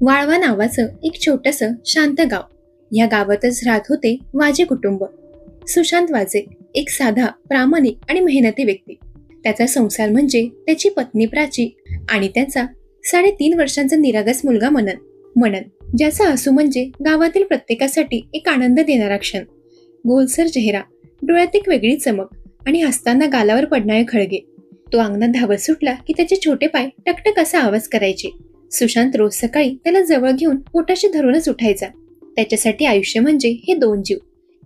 वाळवा नावाचं एक छोटंसं शांत गाव. या गावातच राहत होते वाजे कुटुंब. सुशांत वाजे एक साधा, प्रामाणिक आणि मेहनती व्यक्ती. त्याचा संसार म्हणजे त्याची पत्नी प्राची आणि त्यांचा 3.5 वर्षांचा निरागस मुलगा मनन. मनन ज्याचा हसू म्हणजे गावातील प्रत्येकासाठी एक आनंद देणारा क्षण. गोलसर चेहरा, डोळ्यात एक वेगळी चमक आणि हसताना गालावर पडणारे खळगे. तो अंगणात धावत सुटला की त्याचे छोटे पाय टकटक असा आवाज करायचे. सुशांत रोज सकाळी त्याला जवळ घेऊन पोटाशी धरूनच उठायचा. त्याच्यासाठी आयुष्य म्हणजे हे दोन जीव,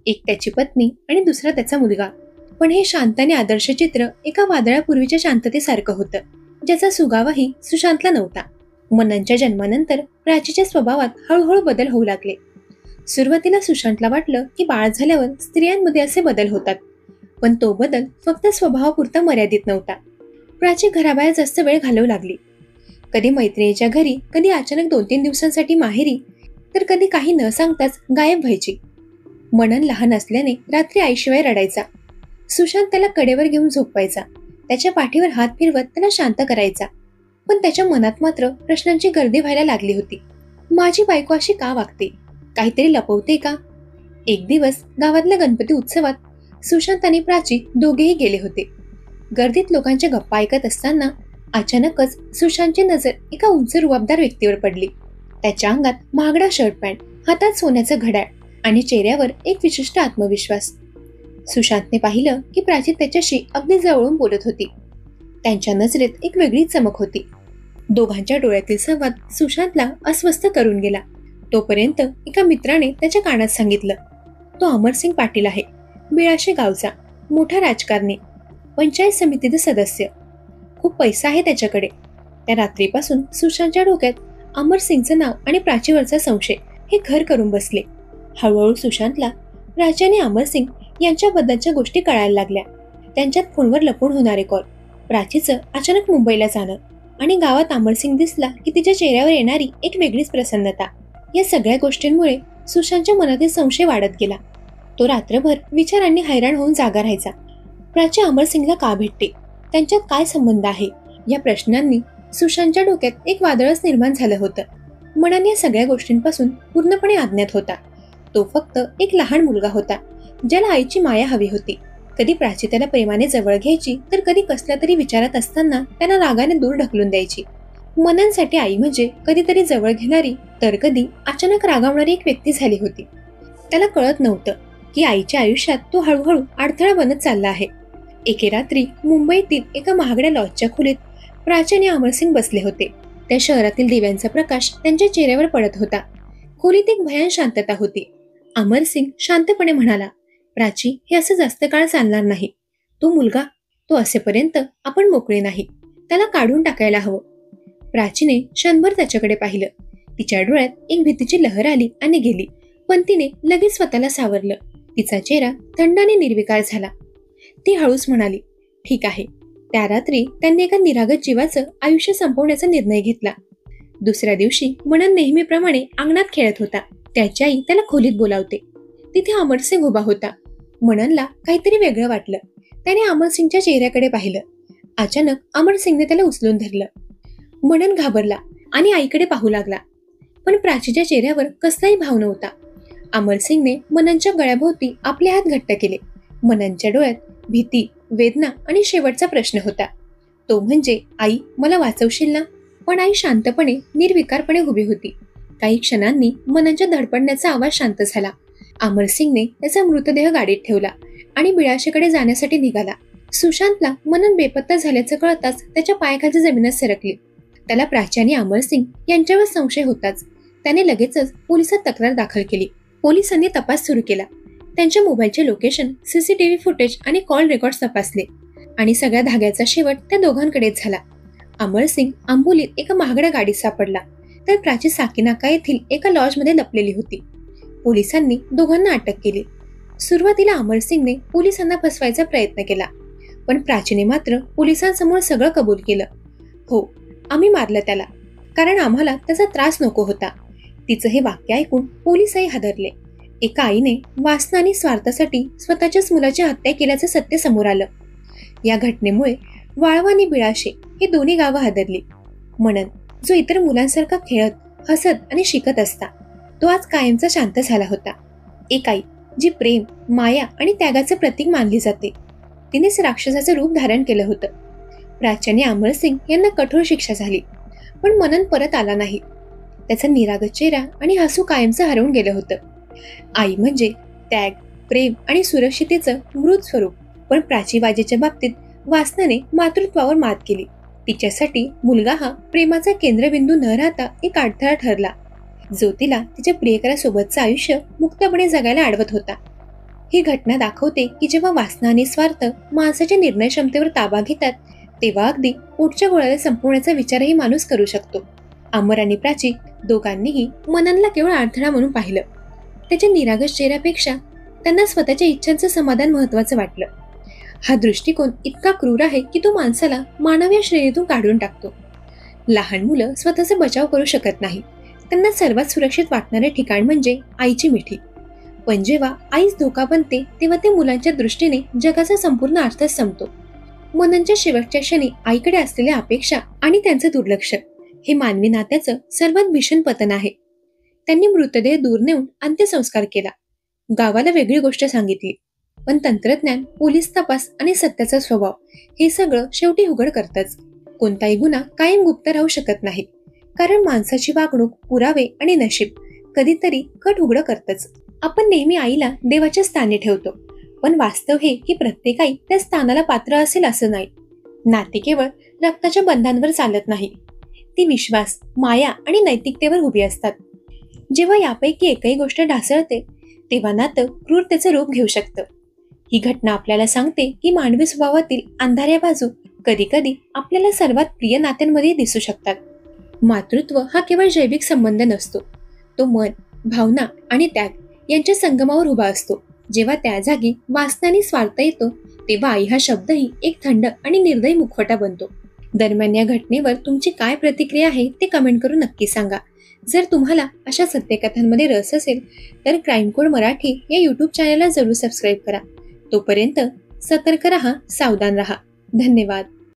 एक त्याची पत्नी आणि दुसरा त्याचा मुलगा. पण हे शांत आणि आदर्श चित्र एका वादळापूर्वीच्या शांततेसारखं होतं, ज्याचा सुगावाही सुशांतला नव्हता. मननच्या जन्मानंतर प्राचीच्या स्वभावात हळूहळू बदल होऊ लागले. सुरुवातीला सुशांतला वाटलं की बाळ झाल्यावर स्त्रियांमध्ये असे बदल होतात, पण तो बदल फक्त स्वभावापुरता मर्यादित नव्हता. प्राची घराबाहेर जास्त वेळ घालवू लागली. कधी मैत्रिणीच्या घरी, कधी अचानक 2-3 दिवसांसाठी माहेरी, तर कधी काही न सांगताच गायब व्हायची. मनन लहान असल्याने रात्री आईशिवाय रडायचा. सुशांत त्याला कडेवर घेऊन झोपवायचा, त्याच्या पाठीवर हात फिरवत त्याला शांत करायचा. पण त्याच्या मनात मात्र प्रश्नांची गर्दी व्हायला लागली होती. माझी बायको अशी का वागते? काहीतरी लपवते का? एक दिवस गावातल्या गणपती उत्सवात सुशांत आणि प्राची दोघेही गेले होते. गर्दीत लोकांच्या गप्पा ऐकत असताना अचानकच सुशांतची नजर एका उंच रुबाबदार व्यक्तीवर पडली. त्याच्या अंगात महागडा शर्ट पॅन्ट, हातात सोन्याचं घड्याळ आणि चेहऱ्यावर एक विशिष्ट आत्मविश्वास. सुशांतने पाहिलं की प्राची त्याच्याशी अगदी जवळून बोलत होती. त्यांच्या नजरेत एक वेगळी चमक होती. दोघांच्या डोळ्यातील संवाद सुशांतला अस्वस्थ करून गेला. तोपर्यंत एका मित्राने त्याच्या कानात सांगितलं, तो अमरसिंग पाटील आहे, बिळाशे गावचा, मोठा राजकारणी, पंचायत समितीचे सदस्य. खूप पैसा आहे त्याच्याकडे. त्या रात्रीपासून सुशांतच्या डोक्यात अमरसिंगचं नाव आणि प्राचीवरचा संशय हे घर करून बसले. हळूहळू सुशांतला प्राची आणि अमरसिंग यांच्याबद्दलच्या गोष्टी कळायला लागल्या. त्यांच्यात फोनवर लपून होणारे कॉल, प्राचीचं अचानक मुंबईला जाणं आणि गावात अमरसिंग दिसला की तिच्या चेहऱ्यावर येणारी एक वेगळीच प्रसन्नता. या सगळ्या गोष्टींमुळे सुशांतच्या मनातील संशय वाढत गेला. तो रात्रभर विचारांनी हैराण होऊन जागा राहायचा. प्राची अमरसिंगला का भेटते? त्यांच्यात काय संबंध आहे? या प्रश्नांनी सुशांतच्या डोक्यात एक वादळच निर्माण झालं होतं. मनन या सगळ्या गोष्टींपासून पूर्णपणे अज्ञात होता. तो फक्त एक लहान मुलगा होता, ज्याला आईची माया हवी होती. कधी प्राची त्याला प्रेमाने जवळ घ्यायची, तर कधी कसल्या तरी विचारात असताना त्याला रागाने दूर ढकलून द्यायची. मननसाठी आई म्हणजे कधीतरी जवळ घेणारी, तर कधी अचानक रागावणारी एक व्यक्ती झाली होती. त्याला कळत नव्हतं की आईच्या आयुष्यात तो हळूहळू अडथळा बनत चालला आहे. एके रात्री मुंबईतील एका महागड्या लॉजच्या खोलीत प्राची आणि अमरसिंग बसले होते. त्या शहरातील दिव्यांचा प्रकाश त्यांच्या चेहऱ्यावर पडत होता. खोलीत एक भयान शांतता होती. अमरसिंग शांतपणे म्हणाला, प्राची, हे असं जास्त काळ चालणार नाही. तो मुलगा, तो असेपर्यंत आपण मोकळे नाही. त्याला काढून टाकायला हवं. प्राचीने क्षणभर त्याच्याकडे पाहिलं. तिच्या डोळ्यात एक भीतीची लहर आली आणि गेली, पण तिने लगेच स्वतःला सावरलं. तिचा चेहरा थंड आणि निर्विकार झाला. ती हळूच म्हणाली, ठीक आहे. त्या रात्री त्यांनी एका निरागस जीवाचं आयुष्य संपवण्याचा निर्णय घेतला. दुसऱ्या दिवशी मनन नेहमीप्रमाणे अंगणात खेळत होता. त्याची आई त्याला खोलीत बोलावते. तिथे अमरसिंग उभा होता. मननला काहीतरी वेगळं वाटलं. त्याने अमरसिंगच्या चेहऱ्याकडे पाहिलं. अचानक अमरसिंगने त्याला उचलून धरलं. मनन घाबरला आणि आईकडे पाहू लागला, पण प्राचीच्या चेहऱ्यावर कसलाही भाव नव्हता. अमरसिंगने मननच्या गळ्याभोवती आपले हात घट्ट केले. मननच्या डोळ्यात भीती, वेदना आणि शेवटचा प्रश्न होता, तो म्हणजे, आई, मला वाचवशील ना? पण आई शांतपणे, निर्विकारपणे उभी होती. काही क्षणांनी मननच्या धडपडण्याचा आवाज शांत झाला. अमरसिंगने त्याचा मृतदेह गाडीत ठेवला आणि बिळाशेकडे जाण्यासाठी निघाला. सुशांतला मनन बेपत्ता झाल्याचं कळताच त्याच्या पायाखालची जमीनच सरकली. त्याला प्राची आणि अमरसिंग यांच्यावर संशय होताच त्याने लगेचच पोलिसात तक्रार दाखल केली. पोलिसांनी तपास सुरू केला. त्यांच्या मोबाईलचे लोकेशन, सीसीटीव्ही फुटेज आणि कॉल रेकॉर्ड तपासले आणि सगळ्या धाग्याचा शेवट त्या दोघांकडेच झाला. अमरसिंग आंबोलीत एका महागड्या गाडीत सापडला, तर प्राची साकीनाका येथील एका लॉजमध्ये लपलेली होती. पोलिसांनी दोघांना अटक केली. सुरुवातीला अमरसिंगने पोलिसांना फसवायचा प्रयत्न केला, पण प्राचीने मात्र पोलिसांसमोर सगळं कबूल केलं. हो, आम्ही मारलं त्याला, कारण आम्हाला त्याचा त्रास नको होता. तिचं हे वाक्य ऐकून पोलिसही हादरले. एका आईने वासना आणि स्वार्थासाठी स्वतःच्याच मुलाची हत्या केल्याचं सत्य समोर आलं. या घटनेमुळे वाळवा आणि बिळाशे ही दोन्ही गावं हादरली. मनन, जो इतर मुलांसारखा खेळत हसत आणि शिकत असता तो आज कायमचा शांत झाला होता. एक आई जी प्रेम, माया आणि त्यागाचे प्रतीक मानली जाते, तिनेच राक्षसाचं रूप धारण केलं होतं. प्राच्याने अमरसिंग यांना कठोर शिक्षा झाली, पण मनन परत आला नाही. त्याचा निरागस चेहरा आणि हसू कायमचं हरवून गेलं होतं. आई म्हणजे त्याग, प्रेम आणि सुरक्षितेचं मृत स्वरूप. पण प्राचीबाजीच्या बाबतीत वासनाने मातृत्वावर मात केली. तिच्यासाठी मुलगा हा प्रेमाचा केंद्रबिंदू न राहता एक अडथळा ठरला, जो तिला तिच्या प्रियकरासोबतचं आयुष्य मुक्तपणे जगायला अडवत होता. ही घटना दाखवते की जेव्हा वासना आणि स्वार्थ माणसाच्या निर्णय क्षमतेवर ताबा घेतात, तेव्हा अगदी पोटच्या गोळ्याला संपवण्याचा विचारही माणूस करू शकतो. अमर आणि प्राची दोघांनीही मननला केवळ अडथळा म्हणून पाहिलं. त्याच्या निरागस चेहऱ्यापेक्षा त्यांना स्वतःच्या इच्छांचं समाधान महत्वाचं वाटलं. हा दृष्टिकोन इतका क्रूर आहे की तो माणसाला मानवी श्रेणीतून काढून टाकतो. लहान मुलं स्वतःचा बचाव करू शकत नाही. त्यांना सर्वात सुरक्षित वाटणारे ठिकाण म्हणजे आईची मिठी. पण जेव्हा आईच धोका बनते, तेव्हा ते मुलांच्या दृष्टीने जगाचा संपूर्ण अर्थच संपतो. मननच्या शेवटच्या क्षणी आईकडे असलेल्या अपेक्षा आणि त्यांचं दुर्लक्ष हे मानवी नात्याचं सर्वात भीषण पतन आहे. त्यांनी मृतदेह दूर नेऊन अंत्यसंस्कार केला, गावाला वेगळी गोष्ट सांगितली, पण तंत्रज्ञान, पोलीस तपास आणि सत्याचा स्वभाव हे सगळं शेवटी उघड करतच. कोणताही गुन्हा कायम गुप्त राहू शकत नाही, कारण माणसाची वागणूक, पुरावे आणि नशीब कधीतरी कट उघड करतच. आपण नेहमी आईला देवाच्या स्थानी ठेवतो, पण वास्तव हे की प्रत्येक आई त्या स्थानाला पात्र असेल असं नाही. नाती केवळ रक्ताच्या बंधांवर चालत नाही, ती विश्वास, माया आणि नैतिकतेवर उभी असतात. जेव्हा यापैकी एकही गोष्ट ढासळते, तेव्हा नातं क्रूरतेचं रूप घेऊ शकतं. ही घटना आपल्याला सांगते की मानवी स्वभावातील अंधाऱ्या बाजू कधी कधी आपल्याला सर्वात प्रिय नात्यांमध्ये दिसू शकतात. मातृत्व हा केवळ जैविक संबंध नसतो, तो मन, भावना आणि त्याग यांच्या संगमावर उभा असतो. जेव्हा त्या जागी वासना आणि स्वार्थ येतो, तेव्हा आई हा शब्दही एक थंड आणि निर्दयी मुखवटा बनतो. दरम्यान या घटनेवर तुमची काय प्रतिक्रिया आहे ते कमेंट करून नक्की सांगा. जर तुम्हाला अशा सत्यकथांमध्ये रस असेल तर क्राईम कोड मराठी या यूट्यूब चॅनलला जरूर सबस्क्राईब करा. तोपर्यंत सतर्क रहा, सावधान रहा. धन्यवाद.